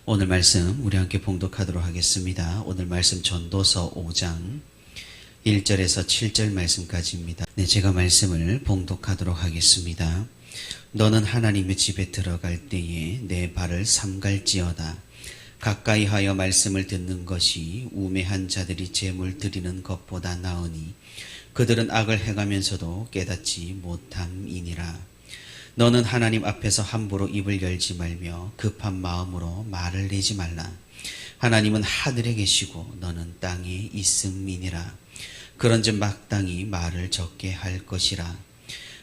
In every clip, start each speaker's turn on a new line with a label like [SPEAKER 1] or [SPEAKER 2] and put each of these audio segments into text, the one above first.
[SPEAKER 1] 오늘 말씀 우리 함께 봉독하도록 하겠습니다. 오늘 말씀 전도서 5장 1절에서 7절 말씀까지입니다. 네, 제가 말씀을 봉독하도록 하겠습니다. 너는 하나님의 집에 들어갈 때에 내 발을 삼갈지어다. 가까이 하여 말씀을 듣는 것이 우매한 자들이 제물 드리는 것보다 나으니 그들은 악을 행하면서도 깨닫지 못함이니라. 너는 하나님 앞에서 함부로 입을 열지 말며 급한 마음으로 말을 내지 말라. 하나님은 하늘에 계시고 너는 땅에 있음이니라. 그런즉 마땅히 말을 적게 할 것이라.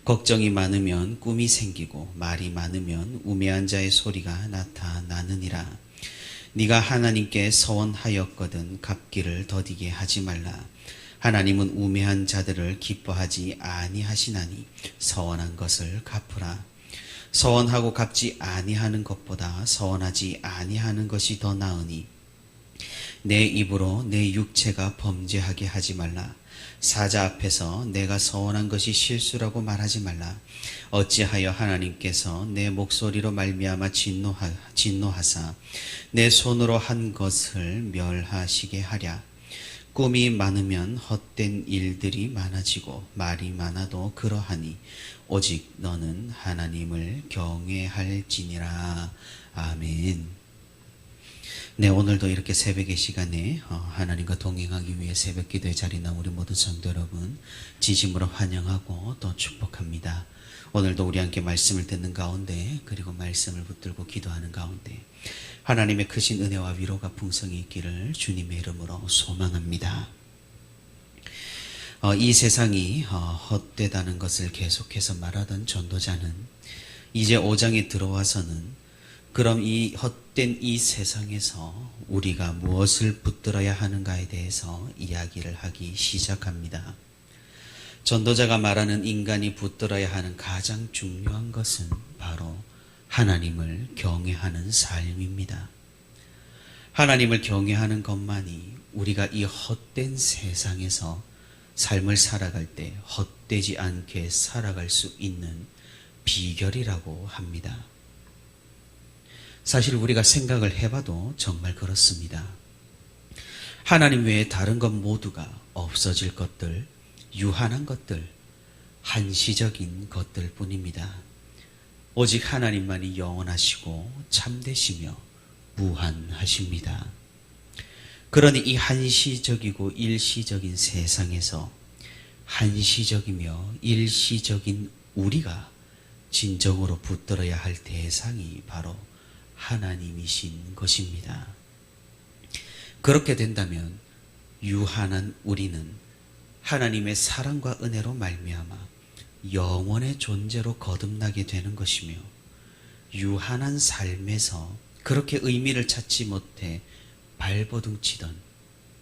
[SPEAKER 1] 걱정이 많으면 꿈이 생기고 말이 많으면 우매한 자의 소리가 나타나느니라. 네가 하나님께 서원하였거든 갚기를 더디게 하지 말라. 하나님은 우매한 자들을 기뻐하지 아니하시나니 서원한 것을 갚으라. 서원하고 갚지 아니하는 것보다 서원하지 아니하는 것이 더 나으니 내 입으로 내 육체가 범죄하게 하지 말라. 사자 앞에서 내가 서원한 것이 실수라고 말하지 말라. 어찌하여 하나님께서 내 목소리로 말미암아 진노하사 내 손으로 한 것을 멸하시게 하랴. 꿈이 많으면 헛된 일들이 많아지고 말이 많아도 그러하니 오직 너는 하나님을 경외할지니라. 아멘. 네, 오늘도 이렇게 새벽의 시간에 하나님과 동행하기 위해 새벽 기도의 자리에 나온 우리 모든 성도 여러분 진심으로 환영하고 또 축복합니다. 오늘도 우리 함께 말씀을 듣는 가운데 그리고 말씀을 붙들고 기도하는 가운데 하나님의 크신 은혜와 위로가 풍성히 있기를 주님의 이름으로 소망합니다. 이 세상이 헛되다는 것을 계속해서 말하던 전도자는 이제 5장에 들어와서는 그럼 이 헛된 이 세상에서 우리가 무엇을 붙들어야 하는가에 대해서 이야기를 하기 시작합니다. 전도자가 말하는 인간이 붙들어야 하는 가장 중요한 것은 바로 하나님을 경외하는 삶입니다. 하나님을 경외하는 것만이 우리가 이 헛된 세상에서 삶을 살아갈 때 헛되지 않게 살아갈 수 있는 비결이라고 합니다. 사실 우리가 생각을 해봐도 정말 그렇습니다. 하나님 외에 다른 것 모두가 없어질 것들, 유한한 것들, 한시적인 것들 뿐입니다. 오직 하나님만이 영원하시고 참되시며 무한하십니다. 그러니 이 한시적이고 일시적인 세상에서 한시적이며 일시적인 우리가 진정으로 붙들어야 할 대상이 바로 하나님이신 것입니다. 그렇게 된다면 유한한 우리는 하나님의 사랑과 은혜로 말미암아 영원의 존재로 거듭나게 되는 것이며 유한한 삶에서 그렇게 의미를 찾지 못해 발버둥치던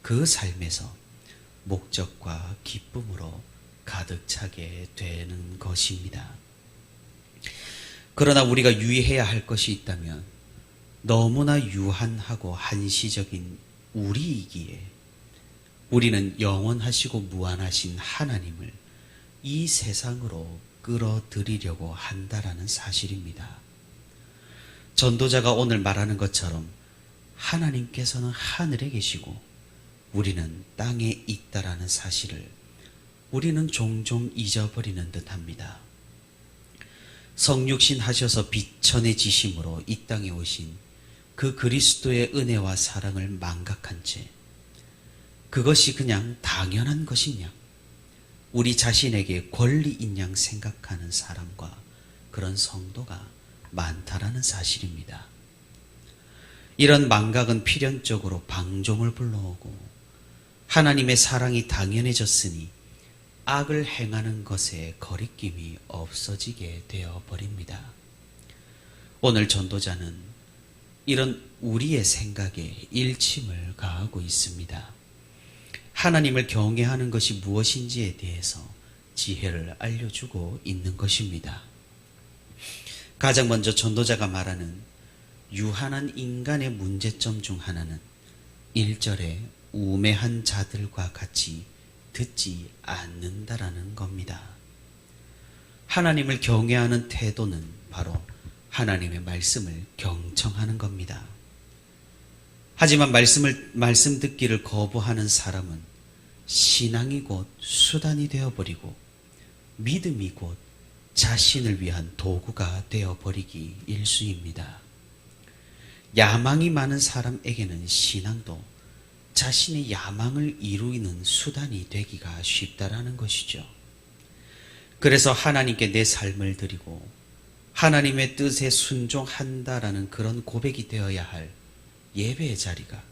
[SPEAKER 1] 그 삶에서 목적과 기쁨으로 가득 차게 되는 것입니다. 그러나 우리가 유의해야 할 것이 있다면 너무나 유한하고 한시적인 우리이기에 우리는 영원하시고 무한하신 하나님을 이 세상으로 끌어들이려고 한다라는 사실입니다. 전도자가 오늘 말하는 것처럼 하나님께서는 하늘에 계시고 우리는 땅에 있다라는 사실을 우리는 종종 잊어버리는 듯합니다. 성육신 하셔서 비천해지심으로 이 땅에 오신 그 그리스도의 은혜와 사랑을 망각한 채 그것이 그냥 당연한 것이냐, 우리 자신에게 권리인 양 생각하는 사람과 그런 성도가 많다라는 사실입니다. 이런 망각은 필연적으로 방종을 불러오고 하나님의 사랑이 당연해졌으니 악을 행하는 것에 거리낌이 없어지게 되어버립니다. 오늘 전도자는 이런 우리의 생각에 일침을 가하고 있습니다. 하나님을 경외하는 것이 무엇인지에 대해서 지혜를 알려주고 있는 것입니다. 가장 먼저 전도자가 말하는 유한한 인간의 문제점 중 하나는 1절에 우매한 자들과 같이 듣지 않는다라는 겁니다. 하나님을 경외하는 태도는 바로 하나님의 말씀을 경청하는 겁니다. 하지만 말씀 듣기를 거부하는 사람은 신앙이 곧 수단이 되어버리고 믿음이 곧 자신을 위한 도구가 되어버리기 일쑤입니다. 야망이 많은 사람에게는 신앙도 자신의 야망을 이루는 수단이 되기가 쉽다라는 것이죠. 그래서 하나님께 내 삶을 드리고 하나님의 뜻에 순종한다라는 그런 고백이 되어야 할 예배의 자리가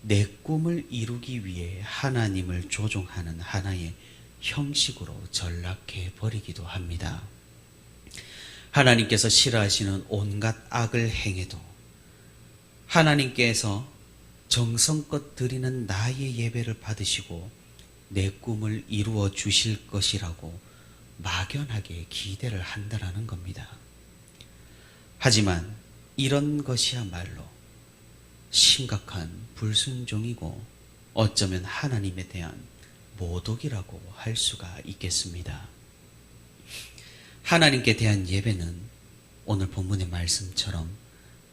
[SPEAKER 1] 내 꿈을 이루기 위해 하나님을 조종하는 하나의 형식으로 전락해 버리기도 합니다. 하나님께서 싫어하시는 온갖 악을 행해도 하나님께서 정성껏 드리는 나의 예배를 받으시고 내 꿈을 이루어 주실 것이라고 막연하게 기대를 한다라는 겁니다. 하지만 이런 것이야말로 심각한 불순종이고 어쩌면 하나님에 대한 모독이라고 할 수가 있겠습니다. 하나님께 대한 예배는 오늘 본문의 말씀처럼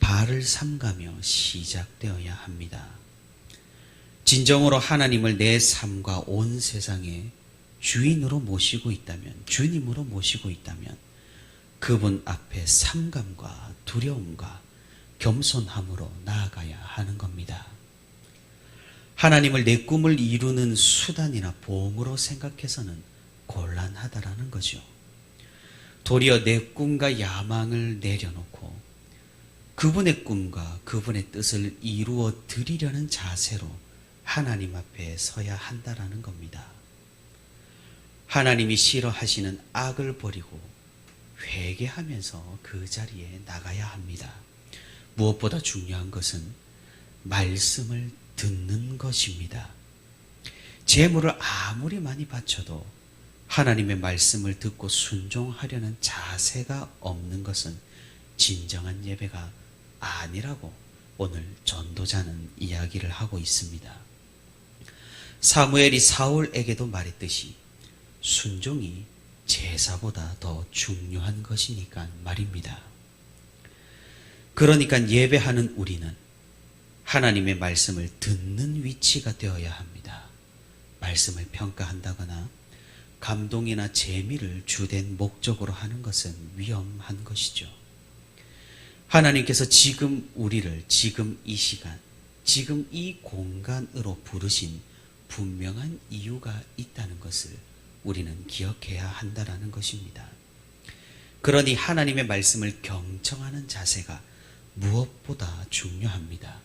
[SPEAKER 1] 발을 삼가며 시작되어야 합니다. 진정으로 하나님을 내 삶과 온 세상의 주인으로 모시고 있다면, 주님으로 모시고 있다면 그분 앞에 삼감과 두려움과 겸손함으로 나아가야 하는 겁니다. 하나님을 내 꿈을 이루는 수단이나 보험으로 생각해서는 곤란하다라는 거죠. 도리어 내 꿈과 야망을 내려놓고 그분의 꿈과 그분의 뜻을 이루어 드리려는 자세로 하나님 앞에 서야 한다라는 겁니다. 하나님이 싫어하시는 악을 버리고 회개하면서 그 자리에 나가야 합니다. 무엇보다 중요한 것은 말씀을 듣는 것입니다. 재물을 아무리 많이 바쳐도 하나님의 말씀을 듣고 순종하려는 자세가 없는 것은 진정한 예배가 아니라고 오늘 전도자는 이야기를 하고 있습니다. 사무엘이 사울에게도 말했듯이 순종이 제사보다 더 중요한 것이니까 말입니다. 그러니까 예배하는 우리는 하나님의 말씀을 듣는 위치가 되어야 합니다. 말씀을 평가한다거나 감동이나 재미를 주된 목적으로 하는 것은 위험한 것이죠. 하나님께서 지금 우리를 지금 이 시간, 지금 이 공간으로 부르신 분명한 이유가 있다는 것을 우리는 기억해야 한다는 것입니다. 그러니 하나님의 말씀을 경청하는 자세가 무엇보다 중요합니다.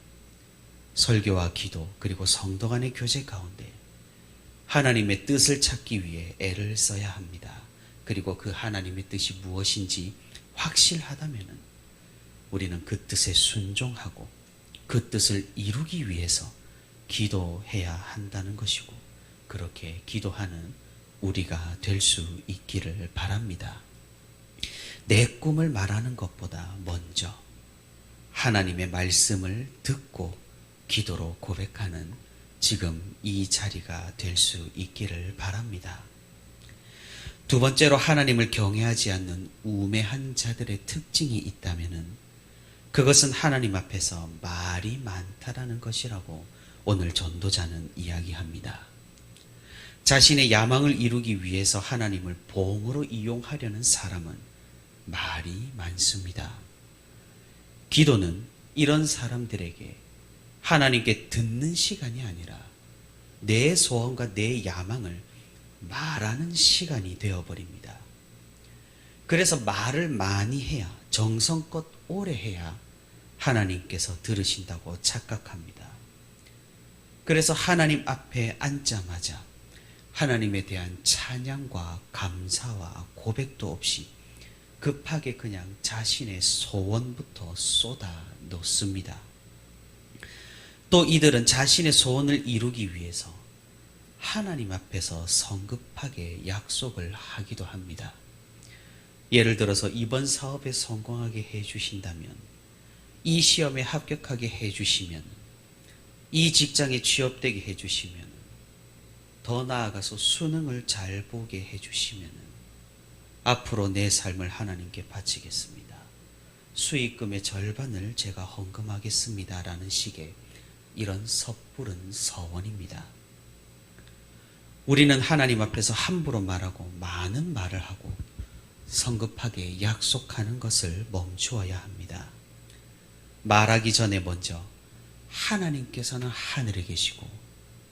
[SPEAKER 1] 설교와 기도 그리고 성도 간의 교제 가운데 하나님의 뜻을 찾기 위해 애를 써야 합니다. 그리고 그 하나님의 뜻이 무엇인지 확실하다면 우리는 그 뜻에 순종하고 그 뜻을 이루기 위해서 기도해야 한다는 것이고, 그렇게 기도하는 우리가 될 수 있기를 바랍니다. 내 꿈을 말하는 것보다 먼저 하나님의 말씀을 듣고 기도로 고백하는 지금 이 자리가 될 수 있기를 바랍니다. 두 번째로 하나님을 경외하지 않는 우매한 자들의 특징이 있다면 그것은 하나님 앞에서 말이 많다라는 것이라고 오늘 전도자는 이야기합니다. 자신의 야망을 이루기 위해서 하나님을 보응으로 이용하려는 사람은 말이 많습니다. 기도는 이런 사람들에게 하나님께 듣는 시간이 아니라 내 소원과 내 야망을 말하는 시간이 되어버립니다. 그래서 말을 많이 해야, 정성껏 오래 해야 하나님께서 들으신다고 착각합니다. 그래서 하나님 앞에 앉자마자 하나님에 대한 찬양과 감사와 고백도 없이 급하게 그냥 자신의 소원부터 쏟아 놓습니다. 또 이들은 자신의 소원을 이루기 위해서 하나님 앞에서 성급하게 약속을 하기도 합니다. 예를 들어서 이번 사업에 성공하게 해주신다면, 이 시험에 합격하게 해주시면, 이 직장에 취업되게 해주시면, 더 나아가서 수능을 잘 보게 해주시면 앞으로 내 삶을 하나님께 바치겠습니다. 수익금의 절반을 제가 헌금하겠습니다라는 식의 이런 섣부른 서원입니다. 우리는 하나님 앞에서 함부로 말하고 많은 말을 하고 성급하게 약속하는 것을 멈추어야 합니다. 말하기 전에 먼저 하나님께서는 하늘에 계시고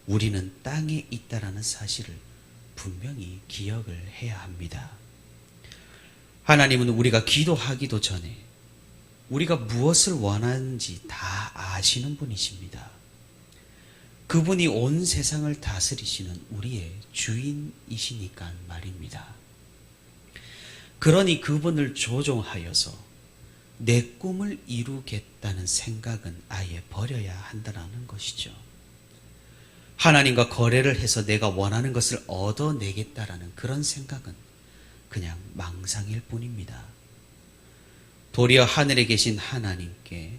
[SPEAKER 1] 우리는 땅에 있다라는 사실을 분명히 기억을 해야 합니다. 하나님은 우리가 기도하기도 전에 우리가 무엇을 원하는지 다 아시는 분이십니다. 그분이 온 세상을 다스리시는 우리의 주인이시니까 말입니다. 그러니 그분을 조종하여서 내 꿈을 이루겠다는 생각은 아예 버려야 한다는 것이죠. 하나님과 거래를 해서 내가 원하는 것을 얻어내겠다라는 그런 생각은 그냥 망상일 뿐입니다. 도리어 하늘에 계신 하나님께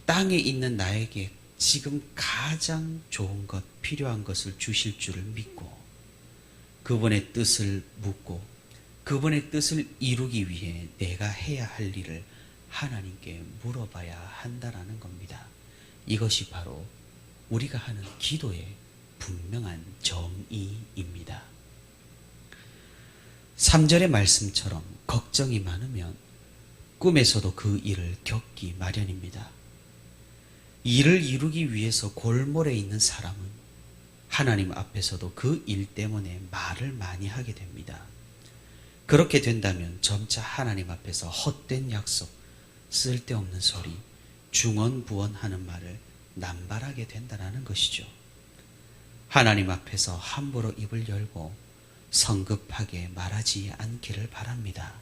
[SPEAKER 1] 땅에 있는 나에게 지금 가장 좋은 것, 필요한 것을 주실 줄을 믿고 그분의 뜻을 묻고 그분의 뜻을 이루기 위해 내가 해야 할 일을 하나님께 물어봐야 한다라는 겁니다. 이것이 바로 우리가 하는 기도의 분명한 정의입니다. 3절의 말씀처럼 걱정이 많으면 꿈에서도 그 일을 겪기 마련입니다. 일을 이루기 위해서 골몰에 있는 사람은 하나님 앞에서도 그 일 때문에 말을 많이 하게 됩니다. 그렇게 된다면 점차 하나님 앞에서 헛된 약속, 쓸데없는 소리, 중언부언하는 말을 남발하게 된다는 것이죠. 하나님 앞에서 함부로 입을 열고 성급하게 말하지 않기를 바랍니다.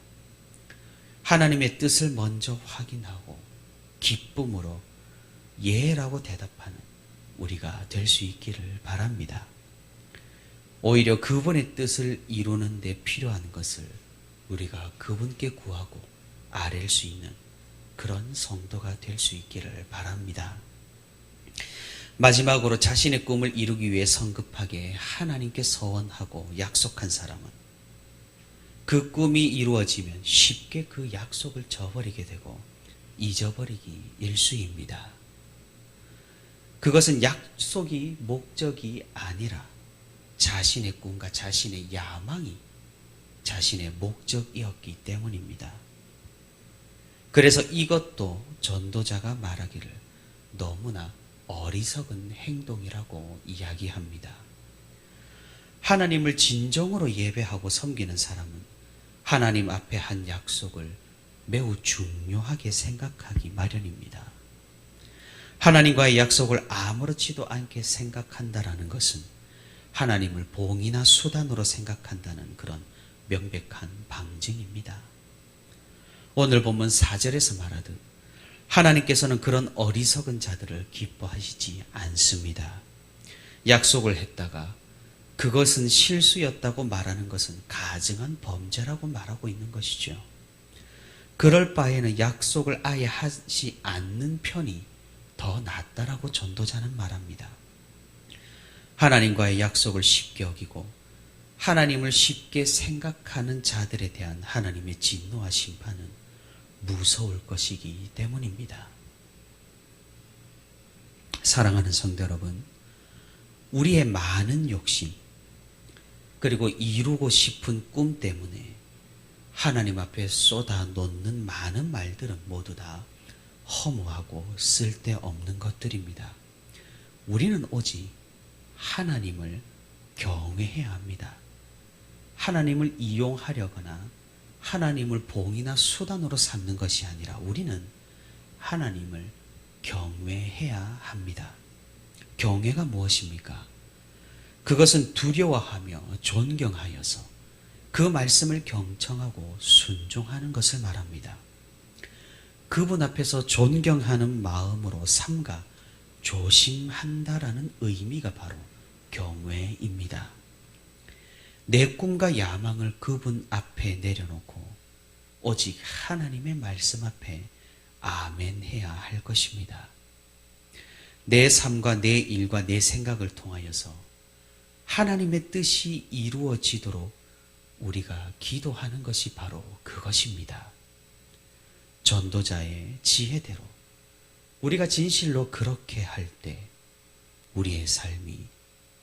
[SPEAKER 1] 하나님의 뜻을 먼저 확인하고 기쁨으로 예라고 대답하는 우리가 될 수 있기를 바랍니다. 오히려 그분의 뜻을 이루는 데 필요한 것을 우리가 그분께 구하고 아랠 수 있는 그런 성도가 될 수 있기를 바랍니다. 마지막으로 자신의 꿈을 이루기 위해 성급하게 하나님께 서원하고 약속한 사람은 그 꿈이 이루어지면 쉽게 그 약속을 저버리게 되고 잊어버리기 일쑤입니다. 그것은 약속이 목적이 아니라 자신의 꿈과 자신의 야망이 자신의 목적이었기 때문입니다. 그래서 이것도 전도자가 말하기를 너무나 어리석은 행동이라고 이야기합니다. 하나님을 진정으로 예배하고 섬기는 사람은 하나님 앞에 한 약속을 매우 중요하게 생각하기 마련입니다. 하나님과의 약속을 아무렇지도 않게 생각한다라는 것은 하나님을 봉이나 수단으로 생각한다는 그런 명백한 방증입니다. 오늘 본문 4절에서 말하듯 하나님께서는 그런 어리석은 자들을 기뻐하시지 않습니다. 약속을 했다가 그것은 실수였다고 말하는 것은 가증한 범죄라고 말하고 있는 것이죠. 그럴 바에는 약속을 아예 하지 않는 편이 더 낫다라고 전도자는 말합니다. 하나님과의 약속을 쉽게 어기고 하나님을 쉽게 생각하는 자들에 대한 하나님의 진노와 심판은 무서울 것이기 때문입니다. 사랑하는 성도 여러분, 우리의 많은 욕심 그리고 이루고 싶은 꿈 때문에 하나님 앞에 쏟아 놓는 많은 말들은 모두 다 허무하고 쓸데없는 것들입니다. 우리는 오직 하나님을 경외해야 합니다. 하나님을 이용하려거나 하나님을 봉이나 수단으로 삼는 것이 아니라 우리는 하나님을 경외해야 합니다. 경외가 무엇입니까? 그것은 두려워하며 존경하여서 그 말씀을 경청하고 순종하는 것을 말합니다. 그분 앞에서 존경하는 마음으로 삼가 조심한다라는 의미가 바로 경외입니다. 내 꿈과 야망을 그분 앞에 내려놓고 오직 하나님의 말씀 앞에 아멘해야 할 것입니다. 내 삶과 내 일과 내 생각을 통하여서 하나님의 뜻이 이루어지도록 우리가 기도하는 것이 바로 그것입니다. 전도자의 지혜대로 우리가 진실로 그렇게 할 때 우리의 삶이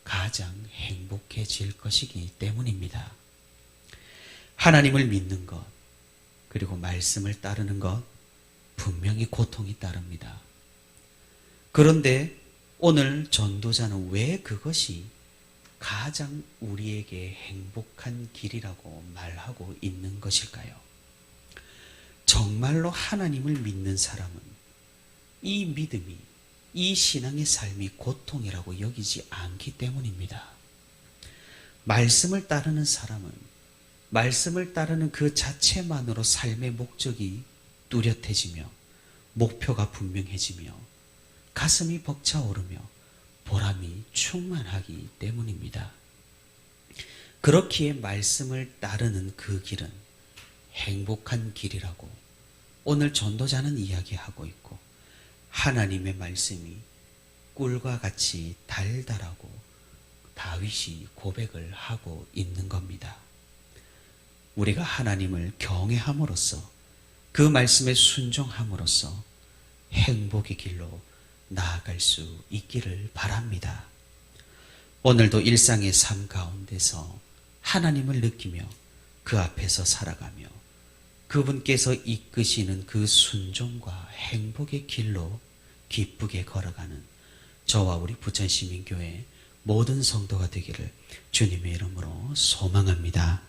[SPEAKER 1] 가장 행복해질 것이기 때문입니다. 하나님을 믿는 것, 그리고 말씀을 따르는 것, 분명히 고통이 따릅니다. 그런데 오늘 전도자는 왜 그것이 가장 우리에게 행복한 길이라고 말하고 있는 것일까요? 정말로 하나님을 믿는 사람은 이 믿음이, 이 신앙의 삶이 고통이라고 여기지 않기 때문입니다. 말씀을 따르는 사람은 말씀을 따르는 그 자체만으로 삶의 목적이 뚜렷해지며 목표가 분명해지며 가슴이 벅차오르며 보람이 충만하기 때문입니다. 그렇기에 말씀을 따르는 그 길은 행복한 길이라고 오늘 전도자는 이야기하고 있고, 하나님의 말씀이 꿀과 같이 달달하고 다윗이 고백을 하고 있는 겁니다. 우리가 하나님을 경외함으로써, 그 말씀에 순종함으로써 행복의 길로 나아갈 수 있기를 바랍니다. 오늘도 일상의 삶 가운데서 하나님을 느끼며 그 앞에서 살아가며 그분께서 이끄시는 그 순종과 행복의 길로 기쁘게 걸어가는 저와 우리 부천시민교회 모든 성도가 되기를 주님의 이름으로 소망합니다.